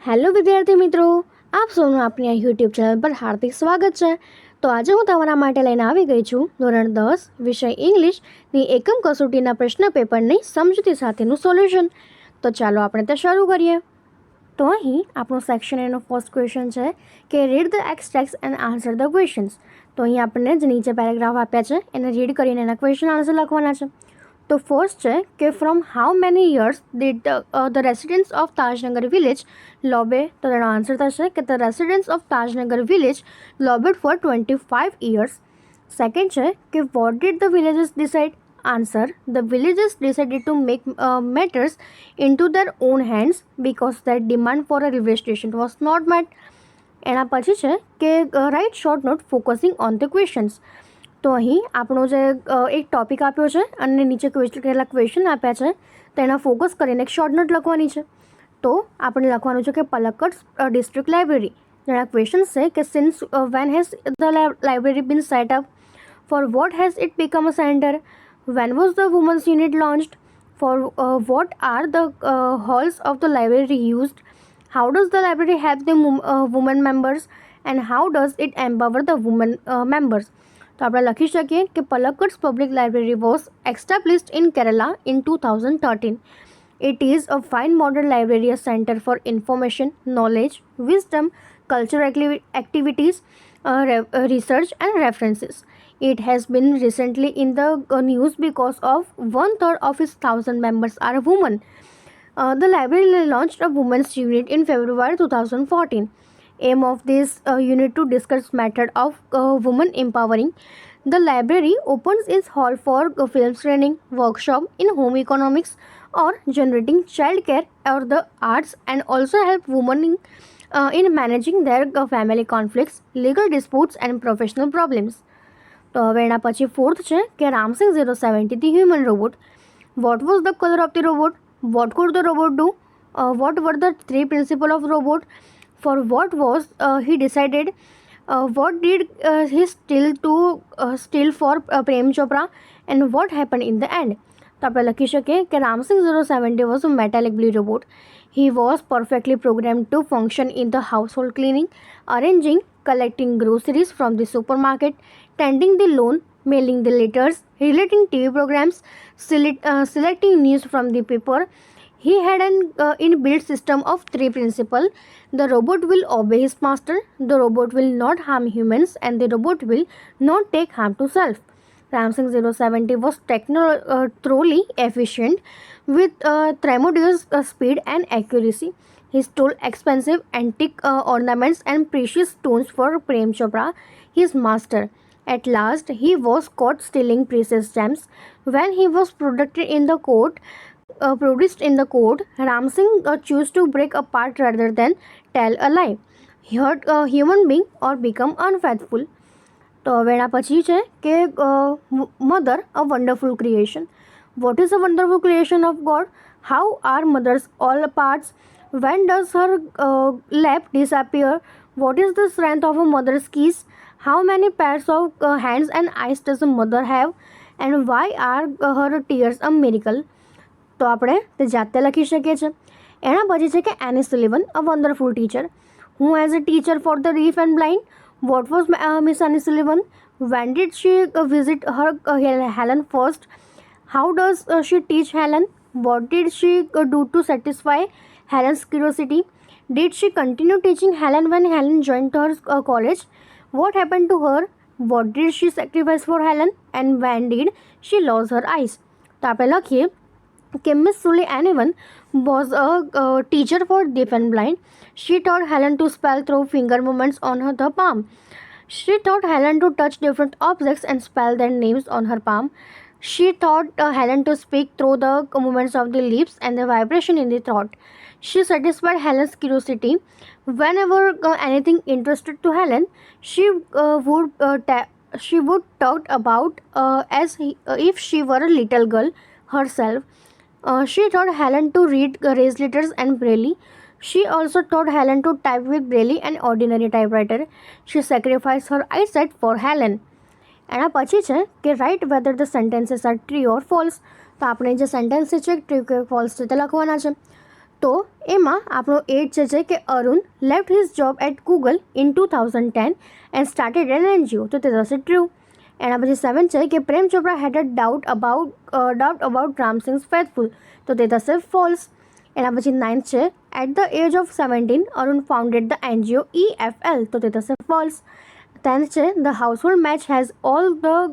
Hello વિદ્યાર્થી મિત્રો, આપ સૌનું આપણી આ યુટ્યુબ ચેનલ પર હાર્દિક સ્વાગત છે. તો આજે હું તમારા માટે લઈને આવી ગઈ છું ધોરણ 10 વિષય ઇંગ્લિશની એકમ કસોટીના પ્રશ્ન પેપરની સમજૂતી સાથેનું સોલ્યુશન. તો ચાલો આપણે તે શરૂ કરીએ. તો અહીં આપણું સેક્શન એનો ફર્સ્ટ ક્વેશ્ચન છે કે read the extracts and answer the questions. તો અહીં આપણને જે નીચે પેરેગ્રાફ આપ્યા છે એને રીડ કરીને એના ક્વેશ્ચન આન્સર લખવાના છે. તો ફર્સ્ટ છે કે from how many years did the residents of Tajnagar village lobby. તો તેનો આન્સર થશે કે the residents of Tajnagar village lobbied for 25 years. Second છે કે what did the villagers decide. Answer the villagers decided to make matters into their own hands because their demand for a railway station was not met. એના પછી છે કે write short note focusing on the questions. તો અહીં આપણો જે એક topic આપ્યો છે અને નીચે કેટલા ક્વેશ્ચન આપ્યા છે તેના ફોકસ કરીને એક શોર્ટ નોટ લખવાની છે. તો આપણે લખવાનું છે કે પલક્કડ ડિસ્ટ્રિક્ટ લાઇબ્રેરી. જેના ક્વેશ્ચન્સ છે કે since when has the library been set up, for what has it become a centre, when was the women's unit launched, for what are the halls of the library used, how does the library help the woman members and how does it empower the woman members. તો આપણે લખી શકીએ કે Palakkad's public library was established in Kerala in 2013. It is a fine modern library, a center for information, knowledge, wisdom, cultural activities, research and references. It has been recently in the news because of 1/3 of its 1,000 members are women. The library launched a women's unit in February 2014. Aim of this unit to discuss method of women empowering. The library opens its hall for film screening, workshop in home economics or generating child care or the arts, and also help women in managing their family conflicts, legal disputes and professional problems. તો હવે એના પછી fourth છે કે Ramsingh 070 the human robot. What was the colour of the robot, what could the robot do, what were the 3 principal of robot, for what was he decided, what did he steal for Prem Chopra, and what happened in the end. તો આપણે લખી શકીએ કે Ramsingh 070 was a metallic blue robot. He was perfectly programmed to function in the household cleaning, arranging, collecting groceries from the supermarket, tending the lawn, mailing the letters, relating TV programs, selecting news from the paper. He had an inbuilt system of 3 principles. The robot will obey his master, the robot will not harm humans, and the robot will not take harm to self. Ramsing 070 was thoroughly efficient with tremendous speed and accuracy. He stole expensive antique ornaments and precious stones for Prem Chopra, his master. At last, he was caught stealing precious gems. When he was produced in the court, Ramsing chose to break apart rather than tell a lie, hurt a human being or become unfaithful. તો હવે એના પછી છે કે mother a wonderful creation. What is a wonderful creation of God, how are mothers all parts, when does her lap disappear, what is the strength of a mother's kiss, how many pairs of hands and eyes does a mother have, and why are her tears a miracle. તો આપણે તે જાતે લખી શકીએ છીએ. એના પછી છે કે Annie Sullivan a wonderful teacher. Who as a teacher for the deaf and blind, what was Miss Annie Sullivan, when did she visit her Helen first, how does she teach Helen, what did she do to satisfy Helen's curiosity, did she continue teaching Helen when Helen joined her college, what happen to her, what did she sacrifice for Helen, and when did she lose her ice. તો આપણે લખીએ કે Miss Sully Anyone was a teacher for deaf and blind. She taught Helen to spell through finger movements on the palm. She taught Helen to touch different objects and spell their names on her palm. She taught Helen to speak through the movements of the lips and the vibration in the throat. She satisfied Helen's curiosity. Whenever anything interested to Helen, she would talk about if she were a little girl herself. She taught Helen to read raised letters and Braille. She also taught Helen to type with Braille and ordinary typewriter. She sacrificed her eyesight for Helen. એના પછી છે કે write whether the sentences are true or false. તો આપણે જે sentences છે true કે false છે તે લખવાના છે. તો એમાં આપણો 8 છે કે Arun left his job at Google in 2010 and started an NGO, તો તે થશે ટ્રુ. એના પછી 7 છે કે Prem Chopra had a doubt about Ramsingh's faithful, તો તે થશે ફોલ્સ. એના પછી 9 છે at the age of 17 Arun founded the NGO EFL, તો તે થશે ફોલ્સ. 10 છે the household match has all the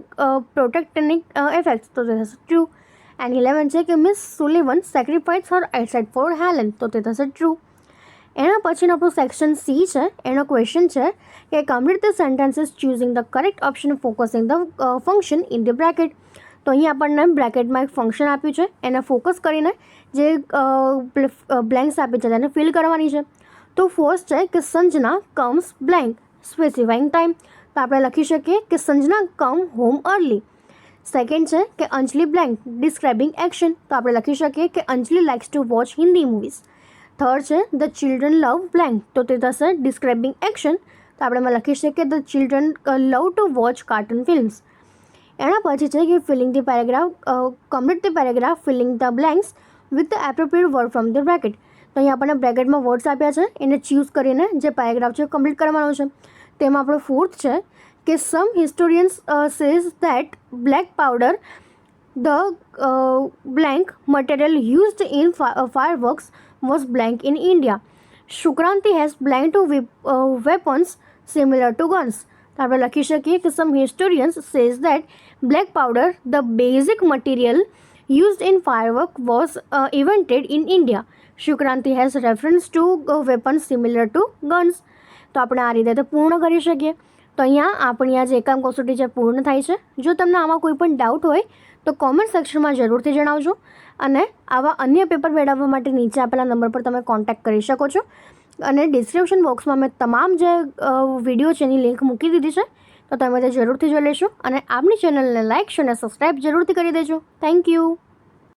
protective effects, તો તે થશે ટ્રુ. એન્ડ 11 છે કે Miss Sullivan sacrifice her eyesight for Helen, તો તે થશે ટ્રુ. એના પછીનો આપણું સેક્શન સી છે. એનો ક્વેશ્ચન છે કે complete the sentences choosing the correct option focusing the function in the bracket. તો અહીંયા આપણને બ્રેકેટમાં એક ફંક્શન આપ્યું છે, એને ફોકસ કરીને જે બ્લેન્ક્સ આપી છે તેને ફિલ કરવાની છે. તો ફર્સ્ટ છે કે Sanjana comes blank specifying time, તો આપણે લખી શકીએ કે Sanjana come home early. Second છે કે અંજલિ બ્લેન્ક ડિસ્ક્રાઇબિંગ એક્શન, તો આપણે લખી શકીએ કે Anjali likes to watch Hindi movies. Third છે ધ ચિલ્ડ્રન લવ બ્લેન્ક, તો તે થશે ડિસ્ક્રાઇબિંગ એક્શન, તો આપણે એમાં લખી શકીએ the children love to watch cartoon films. એના પછી છે કે filling the paragraph complete the paragraph filling the blanks with the appropriate word from the bracket. તો અહીંયા આપણને બ્રેકેટમાં વર્ડ્સ આપ્યા છે, એને ચૂઝ કરીને જે પેરેગ્રાફ છે કમ્પ્લીટ કરવાનો છે. તેમાં આપણો ફોર્થ છે કે some historians says that black powder the blank material used in fireworks was blank in India. Shukranti has blank to weapons similar to guns. તો આપણે લખી શકીએ કે some historians says that black powder the basic material used in firework was invented in India. Shukranti has reference to weapons similar to guns. તો આપણે આ રીતે તો પૂર્ણ કરી શકીએ. તો અહીંયા આપણી આ જે એકમ કસોટી છે પૂર્ણ થાય છે. જો તમને આમાં કોઈ પણ ડાઉટ હોય તો કોમેન્ટ સેક્શનમાં જરૂરથી જણાવજો, અને આવા અન્ય પેપર મેળવવા માટે નીચે આપેલા નંબર પર તમે કોન્ટેક્ટ કરી શકો છો. અને ડિસ્ક્રિપ્શન બોક્સમાં મેં તમામ જે વિડીયો છે એની લિંક મૂકી દીધી છે, તો તમે તે જરૂરથી જોઈ લેશો. અને આપણી ચેનલને લાઇક અને સબસ્ક્રાઈબ જરૂરથી કરી દેજો. Thank you.